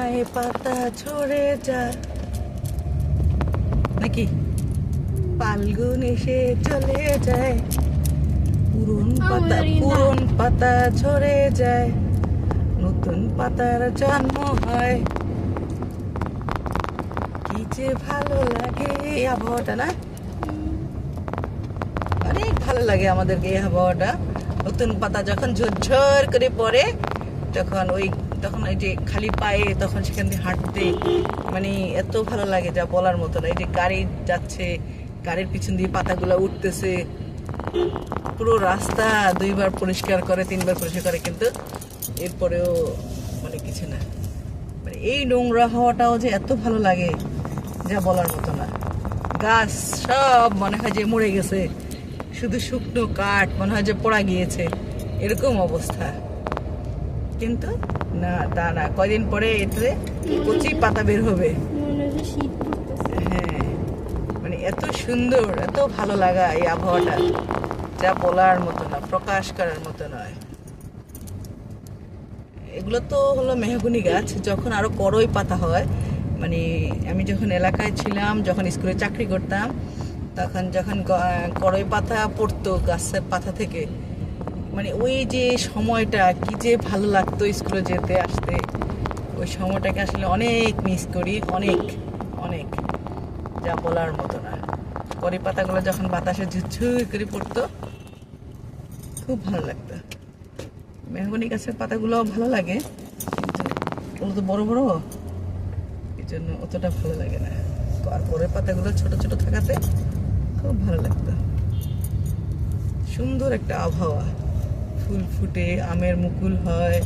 পাতায় পাতা ঝরে যায় নাকি ফাল্গুন এসে চলে যায় পুরন পাতা ঝরে যায় নতুন পাতার জন্ম হয় কি যে ভালো লাগে এই আবহাওয়াটা না অনেক ভালো লাগে আমাদেরকে এই আবহাওয়াটা নতুন পাতা যখন ঝরঝর করে পড়ে তখন ওই যে খালি পায়ে তখন সেখান দিয়ে হাঁটতে মানে এত ভালো লাগে যা বলার মতো না এই যে গাড়ি যাচ্ছে গাড়ির পিছন দিয়ে পাতাগুলো উঠতেছে পুরো রাস্তা 2 বার পরিষ্কার করে 3 বার পরিষ্কার করে কিন্তু এরপরেও মানে কিছু না মানে এই নোংরা হাওয়াটাও যে এত ভালো লাগে যা বলার মতো না গাছ সব মনে হয় যে মরে গেছে শুধু শুকনো কাঠ মনে হয় যে পোড়া গিয়েছে এরকম অবস্থা কিন্তু না তা না কয়দিন পরে এতে কচি পাতা বের হবে হ্যাঁ মানে এত সুন্দর এত ভালো লাগা এই আবহাওয়াটা যা বলার মতো না প্রকাশ করার মতো নয় এগুলো তো হলো মেহগনি গাছ যখন আরো করই পাতা হয় মানে আমি যখন এলাকায় ছিলাম যখন স্কুলে চাকরি করতাম তখন যখন করই পাতা পড়তো গাছের পাতা থেকে মানে ওই যে সময়টা কি যে ভালো লাগতো স্কুলে যেতে আসতে ওই সময়টাকে আসলে অনেক মিস করি অনেক অনেক যা বলার মতো না করই পাতাগুলো যখন বাতাসে ঝুরঝুর করে পড়তো খুব ভালো লাগতো মেহগনি গাছের পাতাগুলো ভালো লাগে কিন্তু ওগুলো তো বড় বড় এই জন্য অতটা ভালো লাগে না আর করই পাতাগুলো ছোট ছোট থাকাতে খুব ভালো লাগতো সুন্দর একটা আবহাওয়া ফুল ফুটে আমের মুকুল হয়